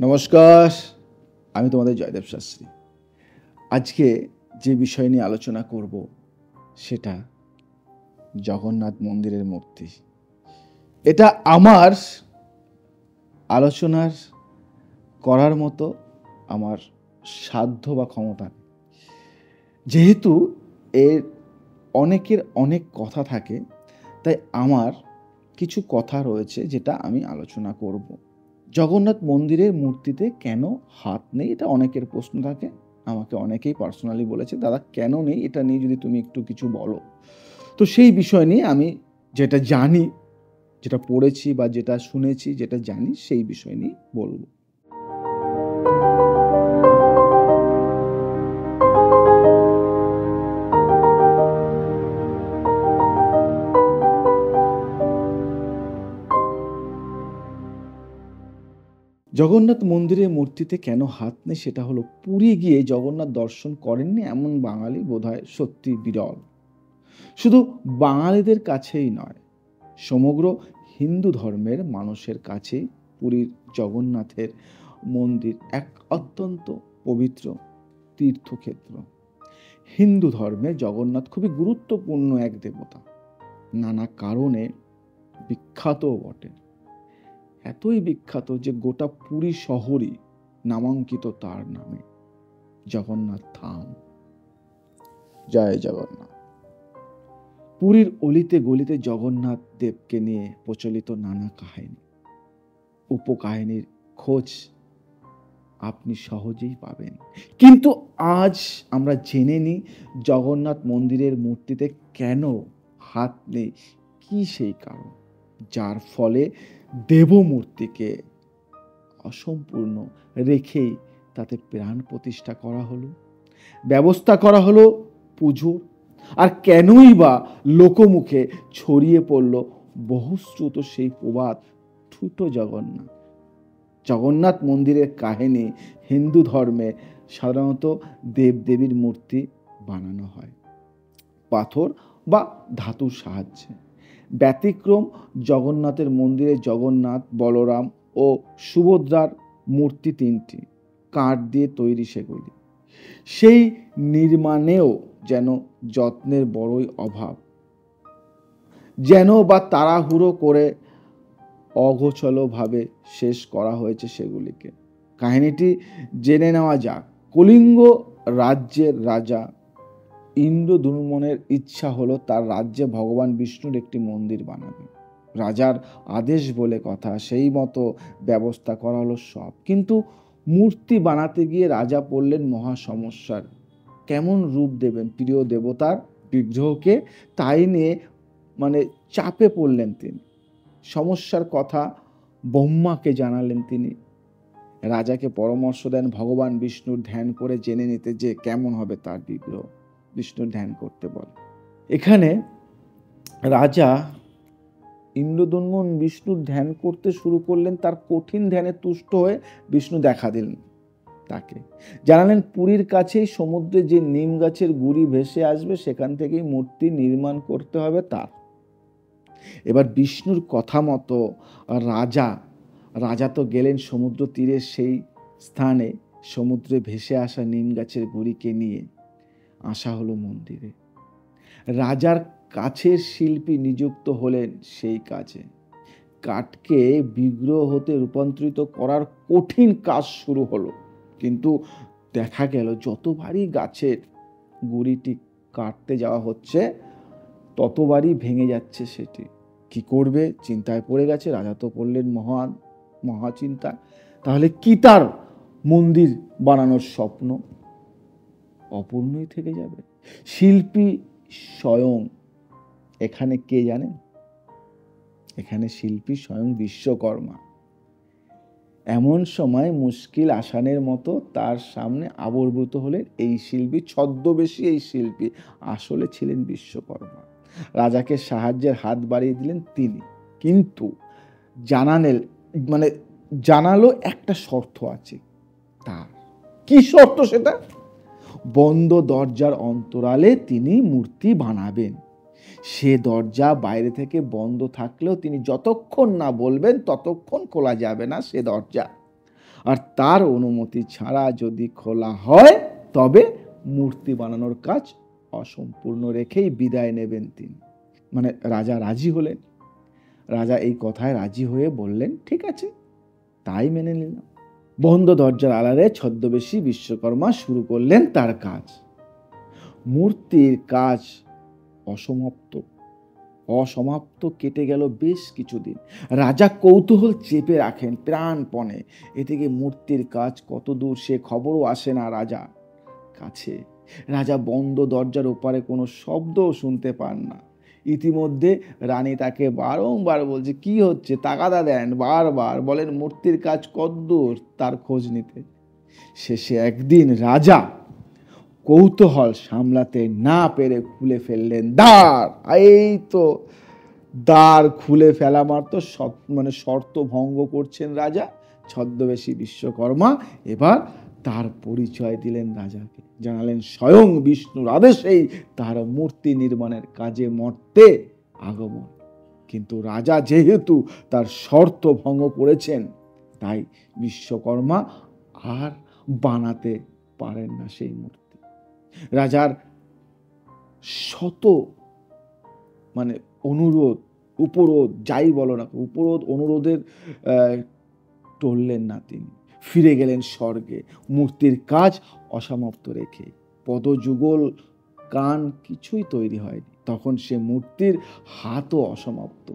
নমস্কার, আমি তোমাদের জয়দেব শাস্ত্রী। আজকে যে বিষয় নিয়ে আলোচনা করব সেটা জগন্নাথ মন্দিরের মূর্তি। এটা আমার আলোচনার করার মতো আমার সাধ্য বা ক্ষমতা নেই। যেহেতু এর অনেকের অনেক কথা থাকে, তাই আমার কিছু কথা রয়েছে যেটা আমি আলোচনা করব। জগন্নাথ মন্দিরের মূর্তিতে কেন হাত নেই, এটা অনেকের প্রশ্ন থাকে। আমাকে অনেকেই পার্সোনালি বলেছে, দাদা কেন নেই, এটা নিয়ে যদি তুমি একটু কিছু বলো। তো সেই বিষয় নিয়ে আমি যেটা জানি, যেটা পড়েছি বা যেটা শুনেছি, যেটা জানি, সেই বিষয় নিয়ে বলবো। জগন্নাথ মন্দিরের মূর্তিতে কেন হাত নেই সেটা হলো, পুরী গিয়ে জগন্নাথ দর্শন করেননি এমন বাঙালি বোধহয় সত্যি বিরল। শুধু বাঙালিদের কাছেই নয়, সমগ্র হিন্দু ধর্মের মানুষের কাছেই পুরীর জগন্নাথের মন্দির এক অত্যন্ত পবিত্র তীর্থক্ষেত্র। হিন্দু ধর্মে জগন্নাথ খুবই গুরুত্বপূর্ণ এক দেবতা, নানা কারণে বিখ্যাতও বটে। এতই বিখ্যাত যে গোটা পুরী শহরই নামাঙ্কিত তার নামে, জগন্নাথ ধাম। জয় জগন্নাথ। পুরীর অলিতে গলিতে জগন্নাথ দেবকে নিয়ে প্রচলিত নানা কাহিনী, উপকাহিনীর খোঁজ আপনি সহজেই পাবেন। কিন্তু আজ আমরা জেনে নিই জগন্নাথ মন্দিরের মূর্তিতে কেন হাত নেই, কি সেই কারণ যার ফলে দেবমূর্তিকে অসম্পূর্ণ রেখেই তাতে প্রাণ প্রতিষ্ঠা করা হলো, ব্যবস্থা করা হলো পুজোর। আর কেনই বা লোকমুখে ছড়িয়ে পড়ল বহুশ্রুত সেই প্রবাদ, ঠুটো জগন্নাথ। জগন্নাথ মন্দিরের কাহিনী হিন্দু ধর্মে সাধারণত দেবদেবীর মূর্তি বানানো হয় পাথর বা ধাতুর সাহায্যে। ব্যতিক্রম জগন্নাথের মন্দিরে জগন্নাথ, বলরাম ও সুভদ্রার মূর্তি তিনটি, কাঠ দিয়ে তৈরি সেগুলি। সেই নির্মাণেও যেন যত্নের বড়ই অভাব, যেন বা তাড়াহুড়ো করে অগোছলভাবে শেষ করা হয়েছে সেগুলিকে। কাহিনীটি জেনে নেওয়া যাক। কলিঙ্গ রাজ্যের রাজা ইন্দ্রদ্যুম্নের ইচ্ছা হলো তার রাজ্যে ভগবান বিষ্ণুর একটি মন্দির বানাবে। রাজার আদেশ বলে কথা, সেই মতো ব্যবস্থা করা হলো সব। কিন্তু মূর্তি বানাতে গিয়ে রাজা পড়লেন মহা সমস্যার। কেমন রূপ দেবেন প্রিয় দেবতার বিগ্রহকে, তাই নিয়ে চাপে পড়লেন তিনি। সমস্যার কথা ব্রহ্মাকে জানালেন তিনি। রাজাকে পরামর্শ দেন ভগবান বিষ্ণুর ধ্যান করে জেনে নিতে যে কেমন হবে তার বিগ্রহ। বিষ্ণুর ধ্যান করতে বলে। এখানে রাজা ইন্দ্রদ্যুম্ন বিষ্ণুর ধ্যান করতে শুরু করলেন। তার কঠিন ধ্যানে তুষ্ট হয়ে বিষ্ণু দেখা দিলেন তাকে, জানালেন পুরীর কাছেই সমুদ্রে যে নিম গাছের গুড়ি ভেসে আসবে সেখান থেকেই মূর্তি নির্মাণ করতে হবে তার। এবার বিষ্ণুর কথা মতো রাজা তো গেলেন সমুদ্র তীরের সেই স্থানে। সমুদ্রে ভেসে আসা নিম গাছের গুড়িকে নিয়ে আসা হলো মন্দিরে। রাজার কাছের শিল্পী নিযুক্ত হলেন সেই কাজে। কাঠকে বিগ্রহ হতে রূপান্তরিত করার কঠিন কাজ শুরু হলো। কিন্তু দেখা গেল যতবারই গাছের গুড়িটি কাটতে যাওয়া হচ্ছে ততবারই ভেঙে যাচ্ছে সেটি। কি করবে চিন্তায় পড়ে গেছে রাজা, তো পড়লেন মহা চিন্তা। তাহলে কি তার মন্দির বানানোর স্বপ্ন অপূর্ণই থেকে যাবে? শিল্পী স্বয়ং এখানে কে জানেন? এখানে শিল্পী স্বয়ং বিশ্বকর্মা। এমন সময় মুশকিল আসানের মতো তার সামনে আবির্ভূত হলেন এই শিল্পী, ছদ্মবেশী এই শিল্পী আসলে ছিলেন বিশ্বকর্মা। রাজাকে সাহায্যের হাত বাড়িয়ে দিলেন তিনি, কিন্তু জানালো একটা শর্ত আছে তার। কি শর্ত সেটা? বন্ধ দরজার অন্তরালে তিনি মূর্তি বানাবেন। সে দরজা বাইরে থেকে বন্ধ থাকলেও তিনি যতক্ষণ না বলবেন ততক্ষণ খোলা যাবে না সে দরজা। আর তার অনুমতি ছাড়া যদি খোলা হয় তবে মূর্তি বানানোর কাজ অসম্পূর্ণ রেখেই বিদায় নেবেন তিনি। মানে রাজা রাজি হলেন। রাজা এই কথায় রাজি হয়ে বললেন, ঠিক আছে, তাই মেনে নিলাম। বন্ধ দরজার আড়ালে ছদ্মবেশী বিশ্বকর্মা শুরু করলেন তার কাজ। মূর্তির কাজ অসমাপ্ত কেটে গেল বেশ কিছুদিন। রাজা কৌতূহল চেপে রাখেন প্রাণপণে। এদিকে মূর্তির কাজ কত দূর সে খবরও আসে না রাজা কাছে। রাজা বন্ধ দরজার ওপারে কোনো শব্দও শুনতে পান না। ইতিমধ্যে রানী তাকে বারংবার বলছে, কি হচ্ছে, তাগাদা দেন, বারবার বলেন মূর্তির কাজ কতদূর তার খোঁজ নিতে। শেষে একদিন রাজা কৌতূহল সামলাতে না পেরে খুলে ফেললেন দ্বার। এই তো দ্বার খুলে ফেলা মাত্র শর্ত ভঙ্গ করছেন রাজা। ছদ্মবেশী বিশ্বকর্মা এবার তার পরিচয় দিলেন রাজাকে, জানালেন স্বয়ং বিষ্ণুর আদেশেই তার মূর্তি নির্মাণের কাজে মর্তে আগমন। কিন্তু রাজা যেহেতু তার শর্ত ভঙ্গ করেছেন, তাই বিশ্বকর্মা আর বানাতে পারেন না সেই মূর্তি। রাজার শত অনুরোধ উপরোধ যাই বলো না, উপরোধ অনুরোধের টললেন না তিনি। ফিরে গেলেন স্বর্গে মূর্তির কাজ অসমাপ্ত রেখে। পদযুগল কান কিছুই তৈরি হয়নি। তখন সে মূর্তির হাতও অসমাপ্ত।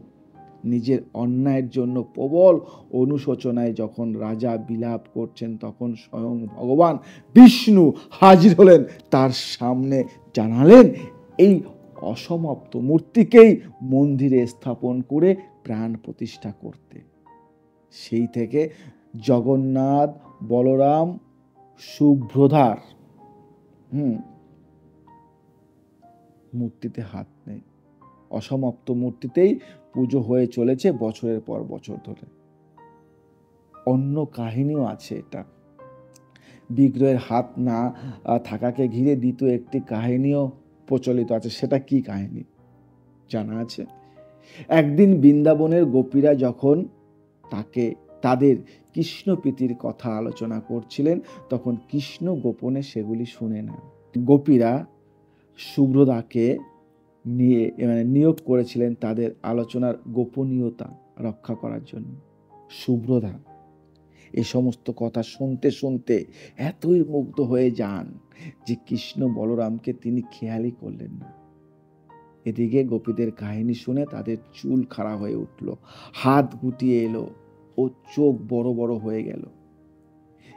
নিজের অন্যায়ের জন্য প্রবল অনুশোচনায় যখন রাজা বিলাপ করছেন, তখন স্বয়ং ভগবান বিষ্ণু হাজির হলেন তার সামনে, জানালেন এই অসমাপ্ত মূর্তিকেই মন্দিরে স্থাপন করে প্রাণ প্রতিষ্ঠা করতে। সেই থেকে জগন্নাথ, বলরাম, সুভদ্রার মূর্তিতে হাত নেই। অসমাপ্ত মূর্তিতেই পুজো হয়ে চলেছে বছরের পর বছর ধরে। অন্য কাহিনীও আছে এটা। বিগ্রহের হাত না থাকাকে ঘিরে দ্বিতীয় একটি কাহিনীও প্রচলিত আছে। সেটা কি কাহিনী জানা আছে? একদিন বৃন্দাবনের গোপীরা যখন তাদের কৃষ্ণ প্রীতির কথা আলোচনা করছিলেন, তখন কৃষ্ণ গোপনে সেগুলি শুনে নেন। গোপীরা সুভদ্রাকে নিয়োগ করেছিলেন তাদের আলোচনার গোপনীয়তা রক্ষা করার জন্য। সুভদ্রা এই সমস্ত কথা শুনতে শুনতে এতই মুগ্ধ হয়ে যান যে কৃষ্ণ বলরামকে তিনি খেয়ালই করলেন না। এদিকে গোপীদের কাহিনী শুনে তাদের চুল খাড়া হয়ে উঠল, হাত গুটিয়ে এলো ও চোখ বড় বড় হয়ে গেল।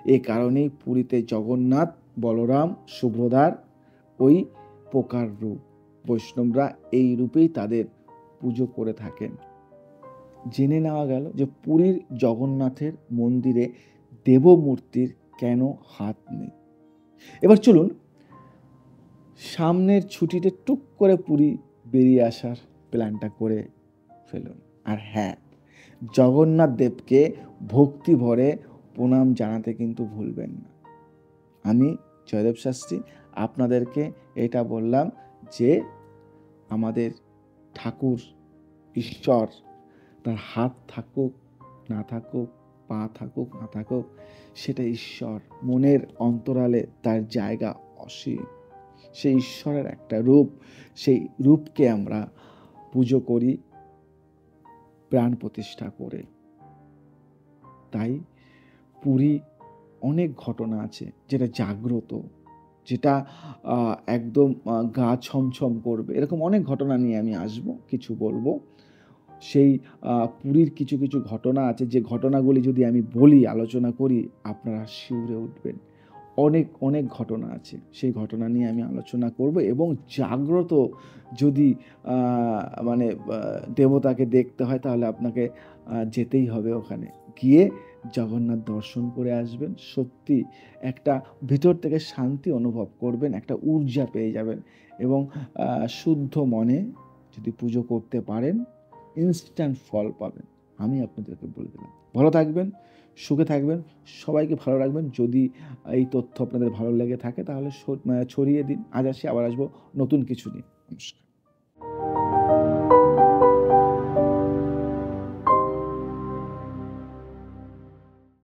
এ কারণেই পুরীতে জগন্নাথ, বলরাম, সুভদ্রার ওই প্রকার রূপ। বৈষ্ণবরা এই রূপেই তাদের পুজো করে থাকেন। জেনে নেওয়া গেল যে পুরীর জগন্নাথের মন্দিরে দেবমূর্তির কেন হাত নেই। এবার চলুন সামনের ছুটিতে টুক করে পুরী বেরিয়ে আসার প্ল্যানটা করে ফেলুন। আর হ্যাঁ, জগন্নাথ দেবকে ভক্তি ভরে প্রণাম জানাতে কিন্তু ভুলবেন না। আমি জয়দেব শাস্ত্রী আপনাদেরকে এটা বললাম যে আমাদের ঠাকুর ঈশ্বর, তার হাত থাকুক না থাকুক, পা থাকুক না থাকুক, সেটা ঈশ্বর। মনের অন্তরালে তার জায়গা অসীম। সেই ঈশ্বরের একটা রূপ, সেই রূপকে আমরা পুজো করি প্রাণ প্রতিষ্ঠা করে। তাই পুরী অনেক ঘটনা আছে যেটা জাগ্রত, যেটা একদম গা ছমছম করবে। এরকম অনেক ঘটনা নিয়ে আমি আসবো, কিছু বলবো। সেই পুরীর কিছু কিছু ঘটনা আছে, যে ঘটনাগুলি যদি আমি বলি, আলোচনা করি, আপনারা শিউরে উঠবেন। অনেক অনেক ঘটনা আছে, সেই ঘটনা নিয়ে আমি আলোচনা করব। এবং জাগ্রত যদি দেবতাকে দেখতে হয়, তাহলে আপনাকে যেতেই হবে ওখানে। গিয়ে জগন্নাথ দর্শন করে আসবেন। সত্যি একটা ভিতর থেকে শান্তি অনুভব করবেন, একটা ঊর্জা পেয়ে যাবেন। এবং শুদ্ধ মনে যদি পুজো করতে পারেন, ইনস্ট্যান্ট ফল পাবেন। আমি আপনাদেরকে বলে দিলাম। ভালো থাকবেন, সুখে থাকবেন, সবাইকে ভালো রাখবেন। যদি এই তথ্য আপনাদের ভালো লেগে থাকে তাহলে ছড়িয়ে দিন। আজ আসি, আবার আসবো নতুন কিছু নিয়ে। নমস্কার।